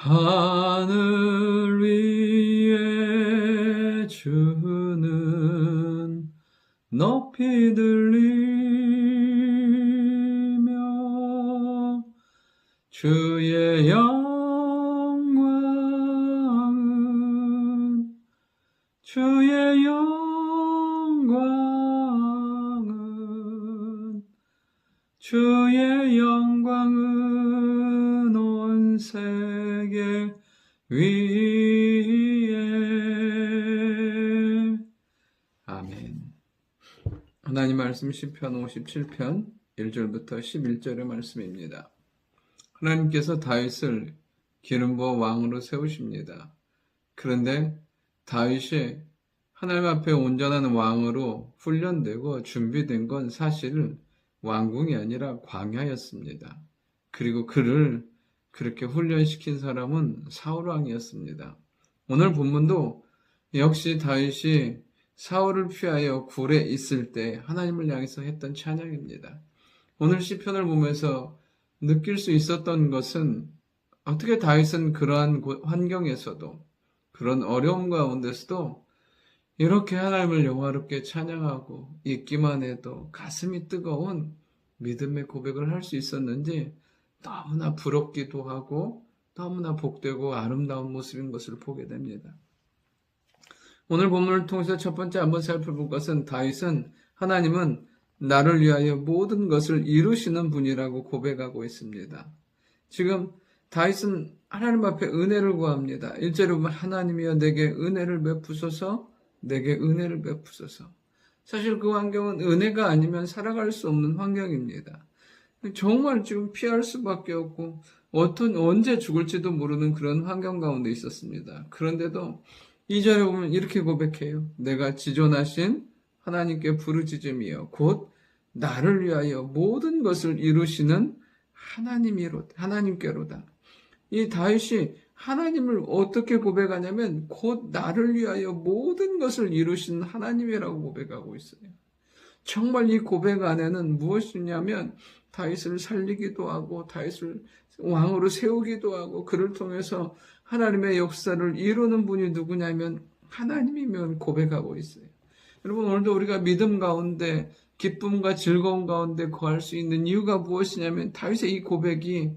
하늘 위에 주는 높이 들리며 주의 영광은 온 세계 위에. 아멘. 하나님 말씀 시편 57편 1절부터 11절의 말씀입니다. 하나님께서 다윗을 기름 부어 왕으로 세우십니다. 그런데 다윗이 하나님 앞에 온전한 왕으로 훈련되고 준비된 건 사실 왕궁이 아니라 광야였습니다. 그리고 그를 그렇게 훈련시킨 사람은 사울왕이었습니다. 오늘 본문도 역시 다윗이 사울을 피하여 굴에 있을 때 하나님을 향해서 했던 찬양입니다. 오늘 시편을 보면서 느낄 수 있었던 것은 어떻게 다윗은 그러한 환경에서도 그런 어려움 가운데서도 이렇게 하나님을 영화롭게 찬양하고 있기만 해도 가슴이 뜨거운 믿음의 고백을 할 수 있었는지 너무나 부럽기도 하고 너무나 복되고 아름다운 모습인 것을 보게 됩니다. 오늘 본문을 통해서 첫 번째 한번 살펴볼 것은 다윗은 하나님은 나를 위하여 모든 것을 이루시는 분이라고 고백하고 있습니다. 지금 다윗은 하나님 앞에 은혜를 구합니다. 1절에 보면 하나님이여 내게 은혜를 베푸소서, 내게 은혜를 베푸소서. 사실 그 환경은 은혜가 아니면 살아갈 수 없는 환경입니다. 정말 지금 피할 수밖에 없고 언제 죽을지도 모르는 그런 환경 가운데 있었습니다. 그런데도 2절에 보면 이렇게 고백해요. 내가 지존하신 하나님께 부르짖음이여 곧 나를 위하여 모든 것을 이루시는 하나님께로다. 이 다윗이 하나님을 어떻게 고백하냐면 곧 나를 위하여 모든 것을 이루시는 하나님이라고 고백하고 있어요. 정말 이 고백 안에는 무엇이냐면 다윗을 살리기도 하고 다윗을 왕으로 세우기도 하고 그를 통해서 하나님의 역사를 이루는 분이 누구냐면 하나님이면 고백하고 있어요. 여러분 오늘도 우리가 믿음 가운데 기쁨과 즐거움 가운데 거할 수 있는 이유가 무엇이냐면 다윗의 이 고백이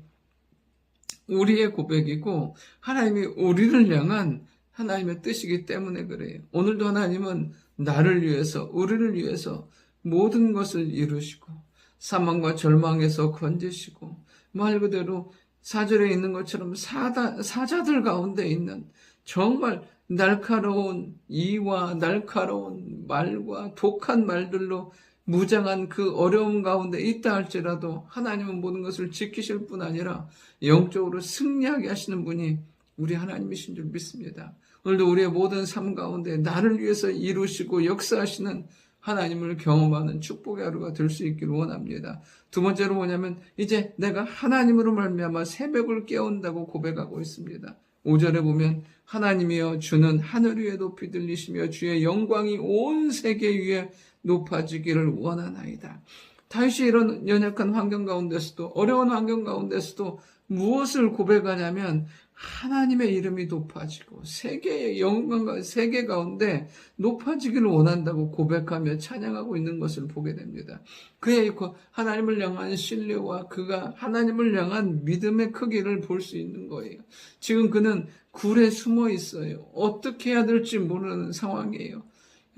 우리의 고백이고 하나님이 우리를 향한 하나님의 뜻이기 때문에 그래요. 오늘도 하나님은 나를 위해서 우리를 위해서 모든 것을 이루시고 사망과 절망에서 건지시고 말 그대로 4절에 있는 것처럼 사자들 가운데 있는 정말 날카로운 이와 날카로운 말과 독한 말들로 무장한 그 어려움 가운데 있다 할지라도 하나님은 모든 것을 지키실 뿐 아니라 영적으로 승리하게 하시는 분이 우리 하나님이신 줄 믿습니다. 오늘도 우리의 모든 삶 가운데 나를 위해서 이루시고 역사하시는 하나님을 경험하는 축복의 하루가 될 수 있기를 원합니다. 두 번째로 뭐냐면 이제 내가 하나님으로 말미암아 새벽을 깨운다고 고백하고 있습니다. 5절에 보면 하나님이여 주는 하늘 위에 높이 들리시며 주의 영광이 온 세계 위에 높아지기를 원하나이다. 다윗이 이런 연약한 환경 가운데서도 어려운 환경 가운데서도 무엇을 고백하냐면 하나님의 이름이 높아지고 세계의 영광과 세계 가운데 높아지기를 원한다고 고백하며 찬양하고 있는 것을 보게 됩니다. 그의 하나님을 향한 신뢰와 그가 하나님을 향한 믿음의 크기를 볼 수 있는 거예요. 지금 그는 굴에 숨어 있어요. 어떻게 해야 될지 모르는 상황이에요.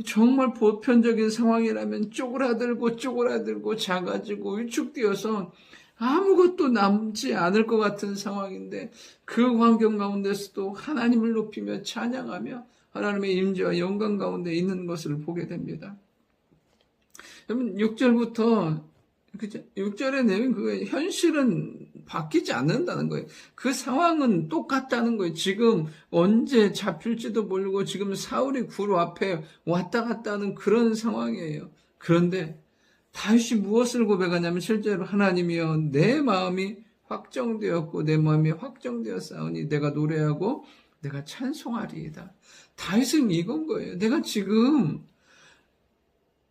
정말 보편적인 상황이라면 쪼그라들고 작아지고 위축되어서 아무것도 남지 않을 것 같은 상황인데 그 환경 가운데서도 하나님을 높이며 찬양하며 하나님의 임재와 영광 가운데 있는 것을 보게 됩니다. 여러분 6절부터 6절의 내용 그 현실은 바뀌지 않는다는 거예요. 그 상황은 똑같다는 거예요. 지금 언제 잡힐지도 모르고 지금 사울이 굴 앞에 왔다 갔다 하는 그런 상황이에요. 그런데 다윗이 무엇을 고백하냐면 실제로 하나님이여 내 마음이 확정되었고 내 마음이 확정되었사오니 내가 노래하고 내가 찬송하리이다. 다윗은 이건 거예요. 내가 지금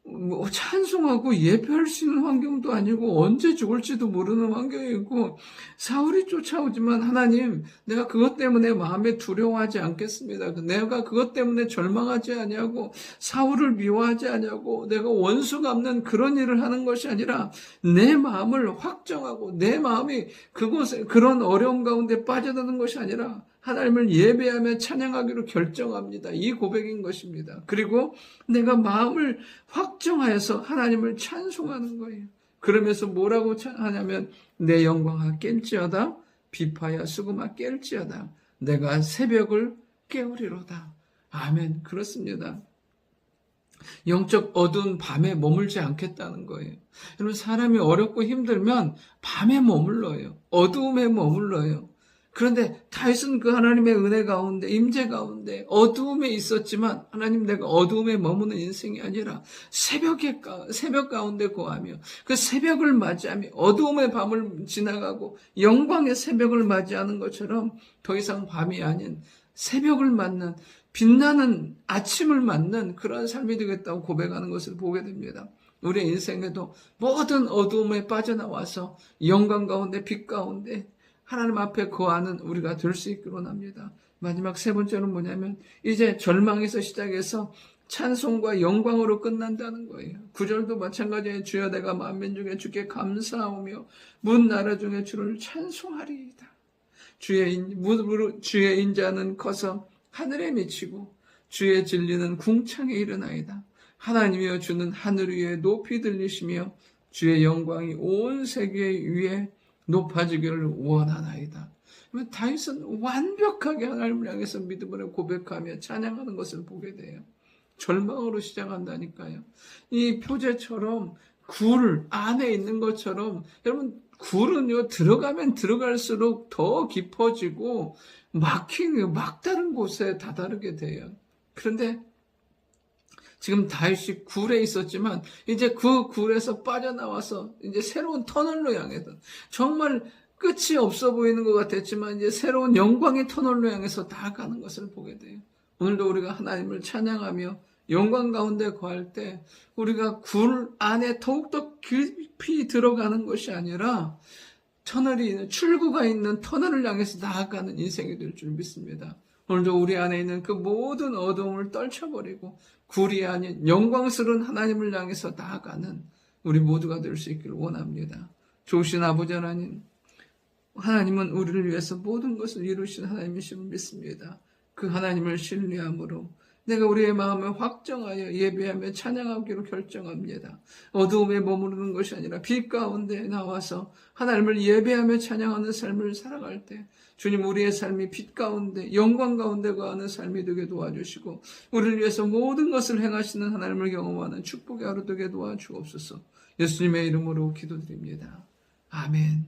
뭐 찬송하고 예배할 수 있는 환경도 아니고 언제 죽을지도 모르는 환경이고 사울이 쫓아오지만 하나님 내가 그것 때문에 마음에 두려워하지 않겠습니다. 내가 그것 때문에 절망하지 아니하고 사울을 미워하지 아니하고 내가 원수 갚는 그런 일을 하는 것이 아니라 내 마음을 확정하고 내 마음이 그곳에 그런 어려움 가운데 빠져드는 것이 아니라 하나님을 예배하며 찬양하기로 결정합니다. 이 고백인 것입니다. 그리고 내가 마음을 확정하여서 하나님을 찬송하는 거예요. 그러면서 뭐라고 하냐면 내 영광아 깰지어다 비파야 수금아 깰지어다 내가 새벽을 깨우리로다. 아멘. 그렇습니다. 영적 어두운 밤에 머물지 않겠다는 거예요. 여러분 사람이 어렵고 힘들면 밤에 머물러요. 어두움에 머물러요. 그런데 다윗은 그 하나님의 은혜 가운데 임재 가운데 어두움에 있었지만 하나님 내가 어두움에 머무는 인생이 아니라 새벽 가운데 거하며 그 새벽을 맞이하며 어두움의 밤을 지나가고 영광의 새벽을 맞이하는 것처럼 더 이상 밤이 아닌 새벽을 맞는 빛나는 아침을 맞는 그런 삶이 되겠다고 고백하는 것을 보게 됩니다. 우리의 인생에도 모든 어두움에 빠져나와서 영광 가운데 빛 가운데 하나님 앞에 거하는 우리가 될 수 있기로 합니다. 마지막 세 번째는 뭐냐면 이제 절망에서 시작해서 찬송과 영광으로 끝난다는 거예요. 9절도 마찬가지에 주여 내가 만민 중에 주께 감사하오며 문 나라 중에 주를 찬송하리이다. 주의 인자는 커서 하늘에 미치고 주의 진리는 궁창에 이르나이다. 하나님이여 주는 하늘 위에 높이 들리시며 주의 영광이 온 세계 위에 높아지기를 원하나이다. 다윗은 완벽하게 하나님을 향해서 믿음으로 고백하며 찬양하는 것을 보게 돼요. 절망으로 시작한다니까요. 이 표제처럼 굴 안에 있는 것처럼 여러분 굴은요 들어가면 들어갈수록 더 깊어지고 막다른 곳에 다다르게 돼요. 그런데 지금 다윗이 굴에 있었지만 이제 그 굴에서 빠져나와서 이제 새로운 터널로 향해서 정말 끝이 없어 보이는 것 같았지만 이제 새로운 영광의 터널로 향해서 나아가는 것을 보게 돼요. 오늘도 우리가 하나님을 찬양하며 영광 가운데 거할 때 우리가 굴 안에 더욱더 깊이 들어가는 것이 아니라 출구가 있는 터널을 향해서 나아가는 인생이 될 줄 믿습니다. 오늘도 우리 안에 있는 그 모든 어두움을 떨쳐버리고 굴이 아닌 영광스러운 하나님을 향해서 나아가는 우리 모두가 될 수 있기를 원합니다. 좋으신 아버지 하나님은 우리를 위해서 모든 것을 이루신 하나님이심을 믿습니다. 그 하나님을 신뢰함으로 내가 우리의 마음을 확정하여 예배하며 찬양하기로 결정합니다. 어두움에 머무르는 것이 아니라 빛 가운데 나와서 하나님을 예배하며 찬양하는 삶을 살아갈 때 주님 우리의 삶이 빛 가운데 영광 가운데 거하는 삶이 되게 도와주시고 우리를 위해서 모든 것을 행하시는 하나님을 경험하는 축복의 하루 되게 도와주옵소서. 예수님의 이름으로 기도드립니다. 아멘.